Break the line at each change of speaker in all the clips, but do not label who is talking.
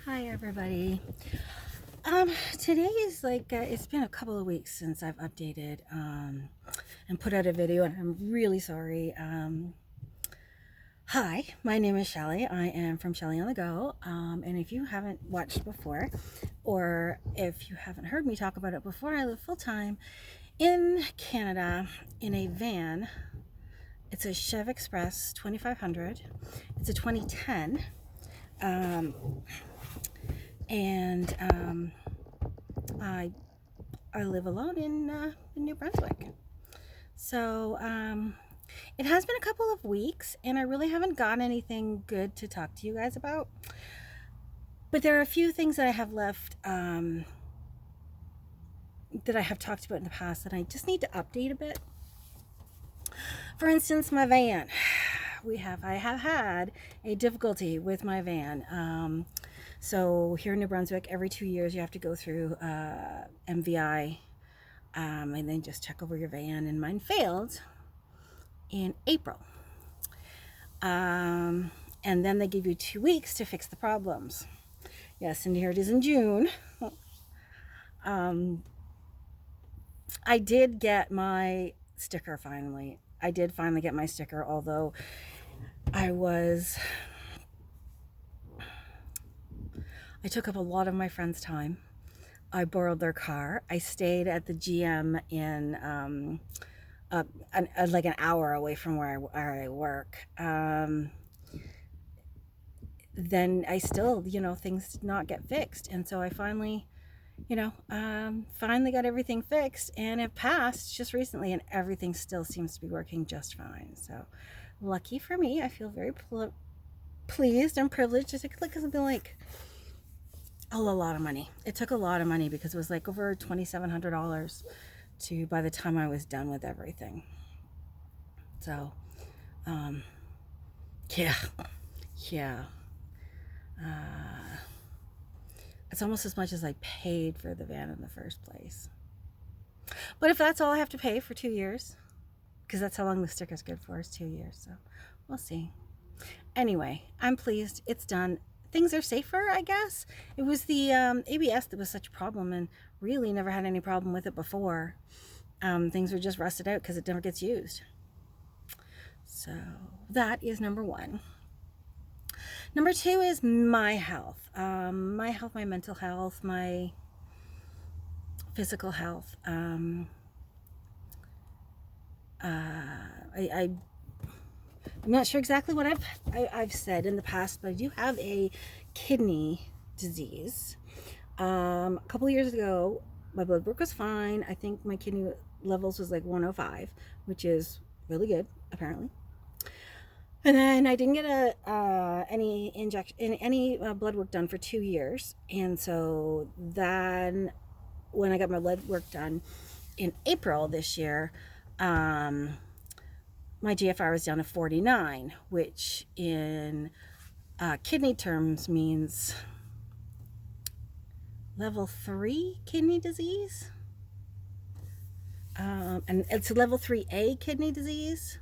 Hi everybody. Today is it's been a couple of weeks since I've updated and put out a video, and I'm really sorry. Hi, my name is Shelly. I am from Shelly on the Go. And if you haven't watched before, or if you haven't heard me talk about it before, I live full time in Canada in a van. It's a Chev Express 2500. It's a 2010. Um, and I live alone in New Brunswick. So it has been a couple of weeks, and I really haven't got anything good to talk to you guys about. But there are a few things that I have left that I have talked about in the past that I just need to update a bit. For instance, my van. I have had a difficulty with my van. So here in New Brunswick, every 2 years you have to go through MVI and then just check over your van. And mine failed in April. And then they give you 2 weeks to fix the problems. Yes, and here it is in June. I did get my sticker finally. I did finally get my sticker, although I took up a lot of my friends' time. I borrowed their car. I stayed at the GM in like an hour away from where I work. Then I still, things did not get fixed. And so I finally, finally got everything fixed, and it passed just recently, and everything still seems to be working just fine. So lucky for me, I feel very pleased and privileged to take something like a lot of money. It took a lot of money because it was like over $2,700 by the time I was done with everything. So, yeah. It's almost as much as I paid for the van in the first place. But if that's all I have to pay for 2 years, because that's how long the sticker's good for, is 2 years. So we'll see. Anyway, I'm pleased. It's done. Things are safer, I guess. It was the ABS that was such a problem, and really never had any problem with it before. Things were just rusted out because it never gets used. So that is number one. Number two is my health. My mental health, my physical health. I'm not sure exactly what I've said in the past, but I do have a kidney disease. A couple of years ago, my blood work was fine. I think my kidney levels was like 105, which is really good, apparently. And then I didn't get any blood work done for 2 years. And so then when I got my blood work done in April this year, my GFR was down to 49, which in kidney terms means level 3 kidney disease. And it's a level 3A kidney disease.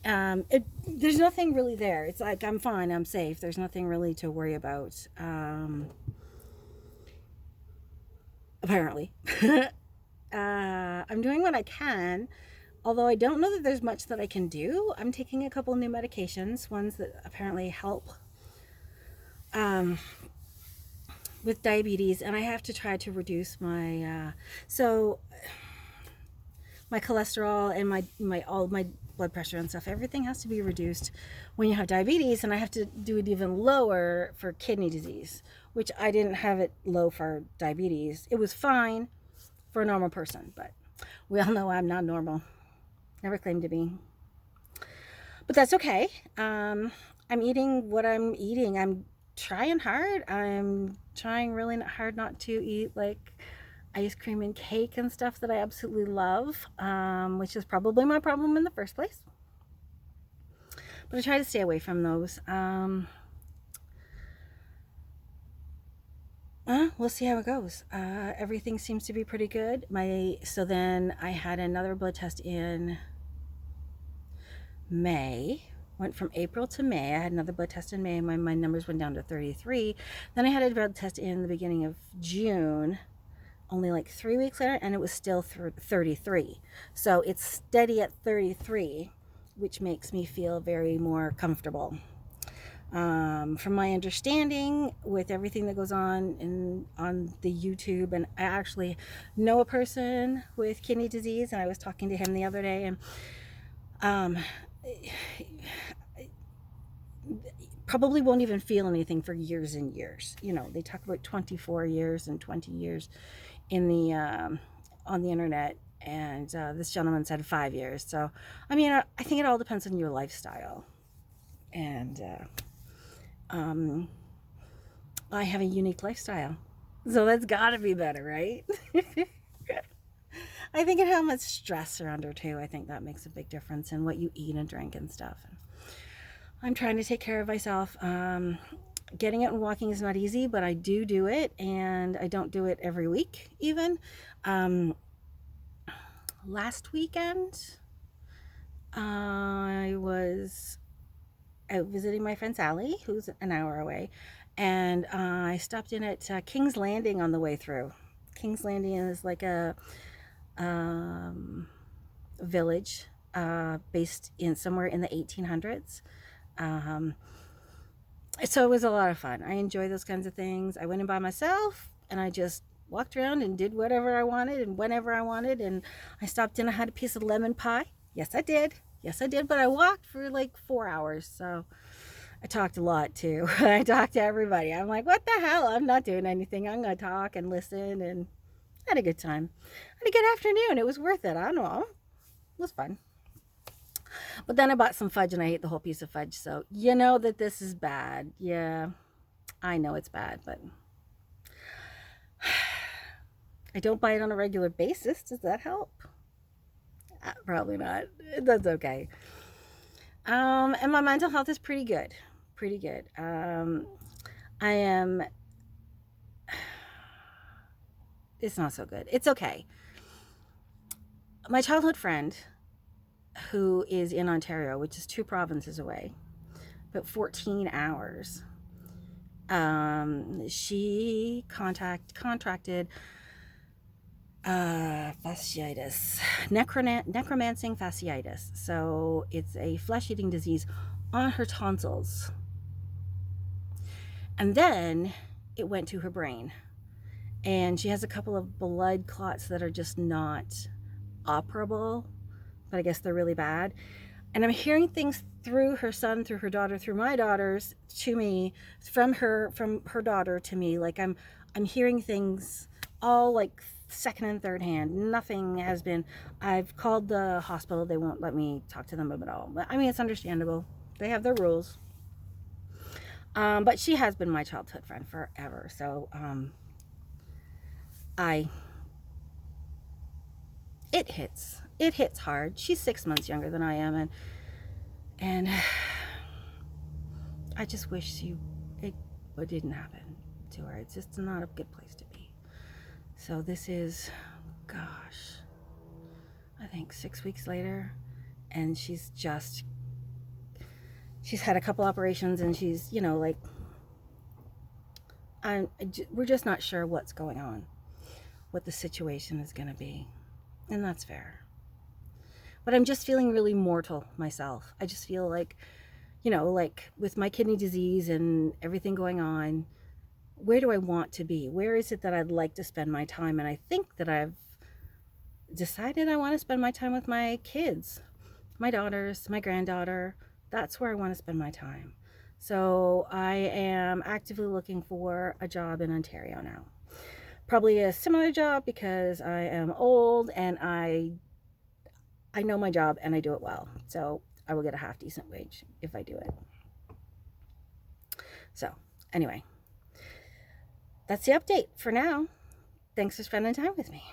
There's nothing really there. It's like I'm fine, I'm safe. There's nothing really to worry about. Apparently. I'm doing what I can, although I don't know that there's much that I can do. I'm taking a couple new medications, ones that apparently help with diabetes, and I have to try to reduce my my cholesterol and all my blood pressure and stuff. Everything has to be reduced when you have diabetes, and I have to do it even lower for kidney disease, which I didn't have it low for diabetes. It was fine for a normal person, but we all know I'm not normal. Never claimed to be. But that's okay. I'm eating what I'm eating. I'm trying hard. I'm trying really hard not to eat like ice cream and cake and stuff that I absolutely love, which is probably my problem in the first place. But I try to stay away from those. We'll see how it goes. Everything seems to be pretty good. So then I had another blood test in May, Went from April to May. I had another blood test in May. My numbers went down to 33. Then I had a blood test in the beginning of June, only like 3 weeks later, and it was still 33. So it's steady at 33, which makes me feel very more comfortable. From my understanding, with everything that goes on the YouTube, and I actually know a person with kidney disease, and I was talking to him the other day, and probably won't even feel anything for years and years. You know, they talk about 24 years and 20 years in the on the internet, and this gentleman said 5 years. So, I mean, I think it all depends on your lifestyle, and I have a unique lifestyle, so that's got to be better, right? I think and how much stress are under too. I think that makes a big difference in what you eat and drink and stuff. I'm trying to take care of myself. Getting out and walking is not easy, but I do it, and I don't do it every week even. Last weekend, I was out visiting my friend Sally, who's an hour away, and I stopped in at King's Landing on the way through. King's Landing is like a village based in somewhere in the 1800s. So it was a lot of fun. I enjoy those kinds of things. I went in by myself, and I just walked around and did whatever I wanted and whenever I wanted. And I stopped in, I had a piece of lemon pie. Yes, I did. But I walked for like 4 hours. So I talked a lot too. I talked to everybody. I'm like, what the hell? I'm not doing anything. I'm going to talk and listen, and had a good time. Had a good afternoon. It was worth it. I don't know. It was fun. But then I bought some fudge, and I ate the whole piece of fudge. So you know that this is bad. Yeah, I know it's bad, but I don't buy it on a regular basis. Does that help? Probably not. That's okay. And my mental health is pretty good. I am. It's not so good. It's okay. My childhood friend, who is in Ontario, which is 2 provinces away, but 14 hours, she contracted fasciitis, necromancing fasciitis. So it's a flesh-eating disease on her tonsils, and then it went to her brain, and she has a couple of blood clots that are just not operable, but I guess they're really bad. And I'm hearing things through her son, through her daughter, through my daughters to me, from her daughter to me. Like I'm hearing things all like second and third hand. Nothing has been. I've called the hospital. They won't let me talk to them at all. But I mean, it's understandable. They have their rules. But she has been my childhood friend forever. So it hits hard. She's 6 months younger than I am, and I just wish it didn't happen to her. It's just not a good place to be. So this is, gosh, I think 6 weeks later, and she's had a couple operations, and she's, you know, like, we're just not sure what's going on, what the situation is going to be. And that's fair. But I'm just feeling really mortal myself. I just feel like, you know, like with my kidney disease and everything going on, where do I want to be? Where is it that I'd like to spend my time? And I think that I've decided I want to spend my time with my kids, my daughters, my granddaughter. That's where I want to spend my time. So I am actively looking for a job in Ontario now. Probably a similar job, because I am old and I know my job and I do it well. So I will get a half decent wage if I do it. So anyway, that's the update for now. Thanks for spending time with me.